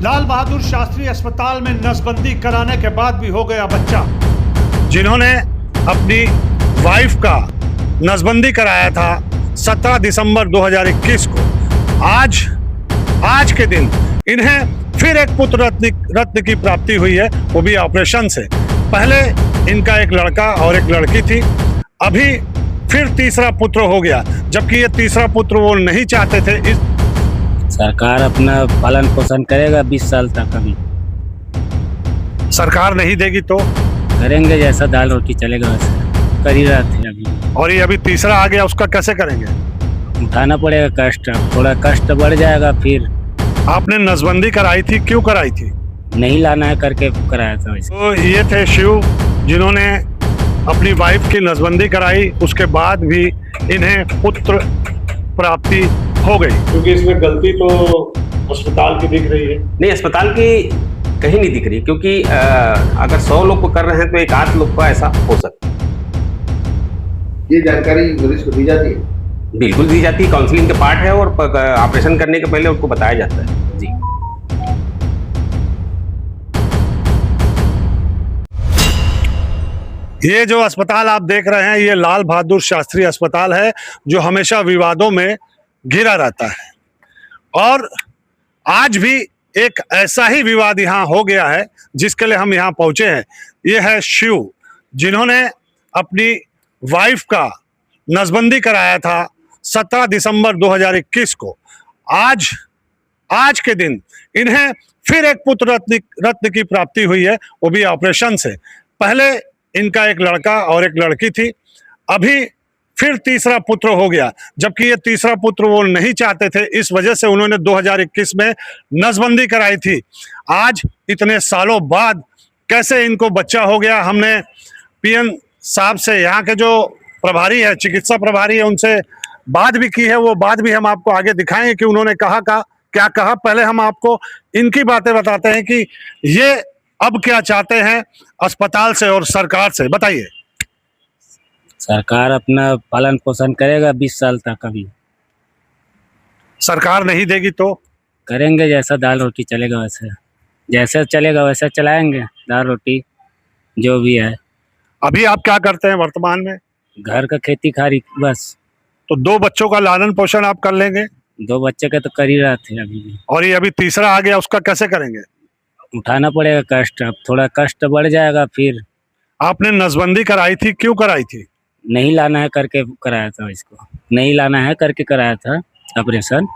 लाल बहादुर शास्त्री अस्पताल में नसबंदी कराने के बाद भी हो गया बच्चा। जिन्होंने अपनी वाइफ का नसबंदी कराया था 17 दिसंबर 2021 को, आज के दिन इन्हें फिर एक पुत्र रत्न की प्राप्ति हुई है, वो भी ऑपरेशन से। पहले इनका एक लड़का और एक लड़की थी, अभी फिर तीसरा पुत्र हो गया, जबकि ये तीसरा पुत्र वो नहीं चाहते थे। सरकार अपना पालन पोषण करेगा 20 साल तक। अभी सरकार नहीं देगी तो करेंगे, जैसा दाल रोटी चलेगा वैसे कर ही रहे थे अभी। और ये अभी तीसरा आ गया, उसका कैसे करेंगे? उठाना पड़ेगा कष्ट, थोड़ा कष्ट बढ़ जाएगा। फिर आपने नसबंदी कराई थी, क्यों कराई थी? नहीं लाना है करके कराया था वैसे। तो ये थे शिव, जिन्होंने अपनी वाइफ की नसबंदी कराई, उसके बाद भी इन्हें पुत्र प्राप्ति हो गई। क्योंकि इसमें गलती तो अस्पताल की दिख रही है। नहीं, अस्पताल की कहीं नहीं दिख रही, क्योंकि अगर 100 लोग को कर रहे हैं तो एक आध लोग का ऐसा हो सकता है। ये जानकारी मरीज को दी जाती है? बिल्कुल दी जाती है, काउंसलिंग के पार्ट है, और ऑपरेशन करने के पहले उनको बताया जाता है जी। ये जो अस्पताल आप देख रहे हैं, ये लाल बहादुर शास्त्री अस्पताल है, जो हमेशा विवादों में घिरा रहता है। और आज भी एक ऐसा ही विवाद यहाँ हो गया है, जिसके लिए हम यहाँ पहुंचे हैं। ये है शिव, जिन्होंने अपनी वाइफ का नसबंदी कराया था 17 दिसंबर 2021 को। आज के दिन इन्हें फिर एक पुत्र रत्न की प्राप्ति हुई है, वो भी ऑपरेशन से। पहले इनका एक लड़का और एक लड़की थी, अभी फिर तीसरा पुत्र हो गया, जबकि ये तीसरा पुत्र वो नहीं चाहते थे। इस वजह से उन्होंने 2021 में नसबंदी कराई थी। आज इतने सालों बाद कैसे इनको बच्चा हो गया, हमने पीएन साहब से, यहाँ के जो प्रभारी है, चिकित्सा प्रभारी है, उनसे बात भी की है। वो बात भी हम आपको आगे दिखाएंगे कि उन्होंने क्या कहा। पहले हम आपको इनकी बातें बताते हैं कि ये अब क्या चाहते हैं अस्पताल से और सरकार से। बताइए। सरकार अपना पालन पोषण करेगा 20 साल तक। अभी सरकार नहीं देगी तो करेंगे, जैसा दाल रोटी चलेगा वैसे, जैसे चलेगा वैसा चलाएंगे, दाल रोटी जो भी है। अभी आप क्या करते हैं वर्तमान में? घर का खेती खारी बस। तो 2 बच्चों का लालन पोषण आप कर लेंगे? 2 बच्चे का तो कर ही रहे थे अभी भी। और ये अभी तीसरा आ गया, उसका कैसे करेंगे? उठाना पड़ेगा कष्ट, अब थोड़ा कष्ट बढ़ जाएगा। फिर आपने नसबंदी कराई थी, क्यों कराई थी? नहीं लाना है करके कराया था इसको, नहीं लाना है करके कराया था ऑपरेशन।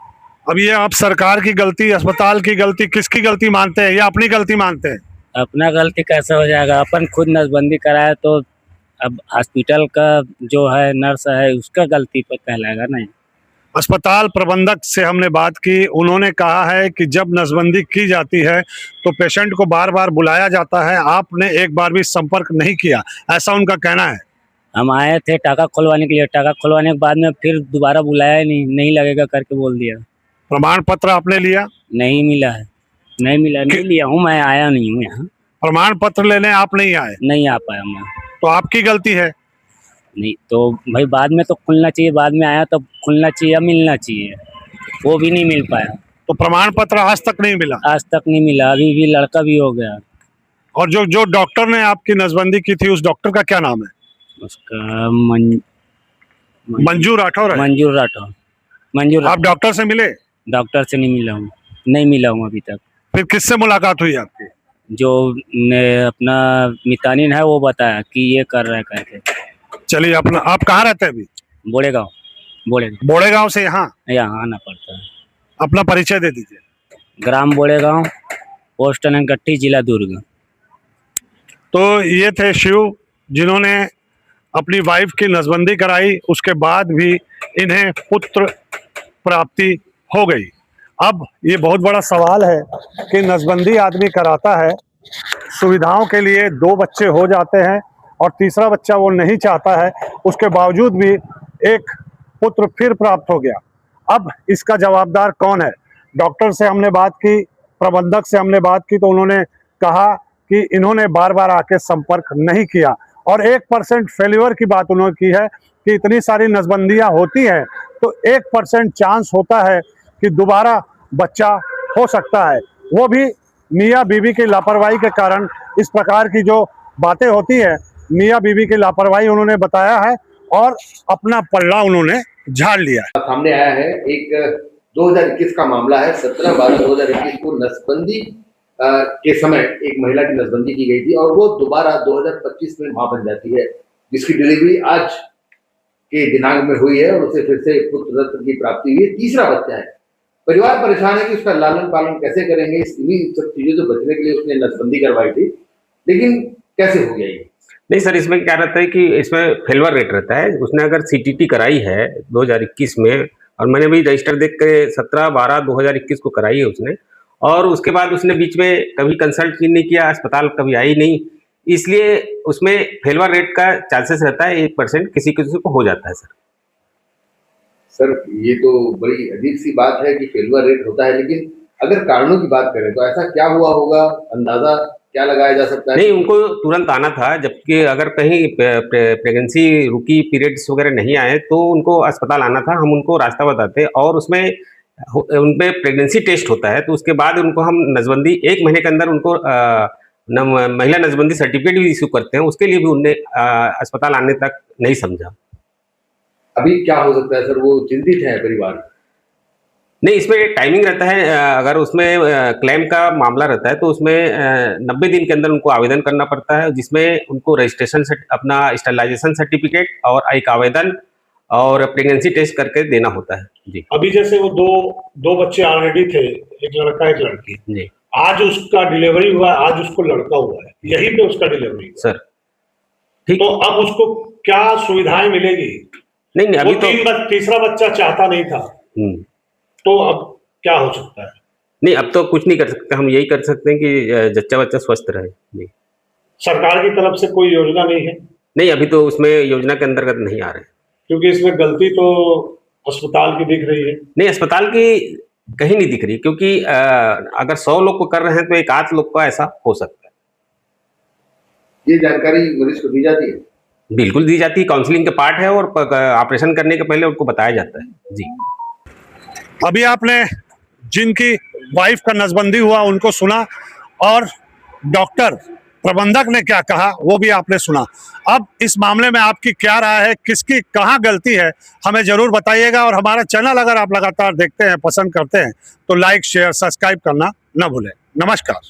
अब ये आप सरकार की गलती, अस्पताल की गलती, किसकी गलती मानते हैं या अपनी गलती मानते हैं? अपना गलती कैसे हो जाएगा? अपन खुद नसबंदी कराया तो अब हॉस्पिटल का जो है नर्स है उसका गलती पर कहलाएगा नहीं। अस्पताल प्रबंधक से हमने बात की, उन्होंने कहा है कि जब नसबंदी की जाती है तो पेशेंट को बार बार बुलाया जाता है, आपने एक बार भी संपर्क नहीं किया, ऐसा उनका कहना है। हम आए थे टाका खुलवाने के लिए, टाका खुलवाने के बाद में फिर दोबारा बुलाया ही नहीं लगेगा करके बोल दिया। प्रमाण पत्र आपने लिया? नहीं मिला है, नहीं मिला, नहीं लिया हूँ, मैं आया नहीं हूँ यहाँ। प्रमाण पत्र लेने आप नहीं आए? नहीं आ पाया मैं। तो आपकी गलती है? नहीं तो भाई बाद में तो खुलना चाहिए, बाद में आया तो खुलना चाहिए, मिलना चाहिए, वो भी नहीं मिल पाया। तो प्रमाण पत्र आज तक नहीं मिला? आज तक नहीं मिला, अभी भी लड़का भी हो गया। और जो डॉक्टर ने आपकी नसबंदी की थी, उस डॉक्टर का क्या नाम है? उसका मंजू राठौर है? मंजूर राठौर। मंजूर। आप डॉक्टर से मिले? डॉक्टर से नहीं मिला हूँ, नहीं मिला हूँ अभी तक। फिर किससे मुलाकात हुई आपकी? जो अपना मितानिन है वो बताया कि ये कर रहा है करके। चलिए, अपना आप कहाँ रहते हैं अभी? बोड़ेगांव। बोड़ेगांव से यहाँ आना पड़ता है। अपना परिचय दे दीजिए। ग्राम बोड़ेगांव, पोस्ट ननकट्टी, जिला दुर्ग। तो ये थे शिव, जिन्होंने अपनी वाइफ की नसबंदी कराई, उसके बाद भी इन्हें पुत्र प्राप्ति हो गई। अब ये बहुत बड़ा सवाल है कि नसबंदी आदमी कराता है, सुविधाओं के लिए 2 बच्चे हो जाते हैं और तीसरा बच्चा वो नहीं चाहता है, उसके बावजूद भी एक पुत्र फिर प्राप्त हो गया। अब इसका जवाबदार कौन है? डॉक्टर से हमने बात की, प्रबंधक से हमने बात की, तो उन्होंने कहा कि इन्होंने बार बार आके संपर्क नहीं किया। और 1% फेल्यूर की बात उन्होंने की है कि इतनी सारी नसबंदियां होती हैं तो 1% चांस होता है कि दोबारा बच्चा हो सकता है। वो भी मियाँ बीवी की लापरवाही के कारण इस प्रकार की जो बातें होती है, मियाँ बीवी की लापरवाही उन्होंने बताया है और अपना पल्ला उन्होंने झाड़ लिया है। सामने आया है एक 2021 का मामला है। 17/12/2021 को नसबंदी के समय एक महिला की नसबंदी की गई थी और वो दोबारा 2025 में मां बन जाती है, जिसकी डिलीवरी आज के दिनांक में हुई है और उसे फिर से पुत्र रत्न की प्राप्ति हुई है। तीसरा बच्चा है। परिवार परेशान है कि उसका लालन पालन कैसे करेंगे। इन्हीं सब चीजों से बचने के लिए उसने नसबंदी करवाई थी, लेकिन कैसे हो गया ये? नहीं सर, इसमें क्या रहता है कि इसमें फेलवर रेट रहता है। उसने अगर सीटीटी कराई है 2021 में, और मैंने भी रजिस्टर देख के 17/12/2021 को कराई है उसने, और उसके बाद उसने बीच में कभी कंसल्ट नहीं किया, अस्पताल कभी आई नहीं, इसलिए उसमें फेलवर रेट का चांसेस रहता है 1%, किसी किसी को हो जाता है सर। सर ये तो बड़ी अजीब सी बात है कि फेलुअर रेट होता है, लेकिन अगर कारणों की बात करें तो ऐसा क्या हुआ होगा, अंदाजा क्या लगाया जा सकता है? नहीं, उनको तुरंत आना था, जबकि अगर कहीं प्रेगनेंसी रुकी, पीरियड्स वगैरह नहीं आए तो उनको अस्पताल आना था, हम उनको रास्ता बताते और उसमें उनपे प्रेगनेंसी टेस्ट होता है, तो उसके बाद उनको हम नसबंदी 1 महीने के अंदर उनको महिला नसबंदी सर्टिफिकेट भी इशू करते हैं। उसके लिए भी उनने अस्पताल आने तक नहीं समझा। अभी क्या हो सकता है सर? वो चिंतित है परिवार? नहीं, इसमें टाइमिंग रहता है। अगर उसमें क्लेम का मामला रहता है तो उसमें 90 दिन के अंदर उनको आवेदन करना पड़ता है, जिसमें उनको रजिस्ट्रेशन अपना स्टरलाइजेशन सर्टिफिकेट और एक आवेदन और प्रेगनेंसी टेस्ट करके देना होता है। जी। अभी जैसे वो दो बच्चे ऑलरेडी थे, एक लड़का एक लड़की, जी आज उसका डिलीवरी हुआ, आज उसको लड़का हुआ है, यहीं पे उसका डिलीवरी हुआ। सर, ठीक। तो अब उसको क्या सुविधाएं मिलेगी? नहीं वो अभी तो तीसरा बच्चा चाहता नहीं था, तो अब क्या हो सकता है? नहीं, अब तो कुछ नहीं कर सकते। हम यही कर सकते हैं कि जच्चा बच्चा स्वस्थ रहे। जी। सरकार की तरफ से कोई योजना नहीं है? नहीं, अभी तो उसमें योजना के अंतर्गत नहीं आ रहे। क्योंकि इसमें गलती तो अस्पताल की दिख रही है। नहीं, अस्पताल की कहीं नहीं दिख रही, क्योंकि अगर 100 लोग को कर रहे हैं तो एक आध लोग का ऐसा हो सकता है। ये जानकारी मरीज को दी जाती है? बिल्कुल दी जाती है, काउंसलिंग का पार्ट है और ऑपरेशन करने के पहले उनको बताया जाता है। जी। अभी आपने जिनकी वाइफ का नसबंदी हुआ उनको सुना और डॉक्टर प्रबंधक ने क्या कहा वो भी आपने सुना। अब इस मामले में आपकी क्या राय है, किसकी कहाँ गलती है, हमें जरूर बताइएगा। और हमारा चैनल अगर आप लगातार देखते हैं, पसंद करते हैं तो लाइक शेयर सब्सक्राइब करना न भूलें। नमस्कार।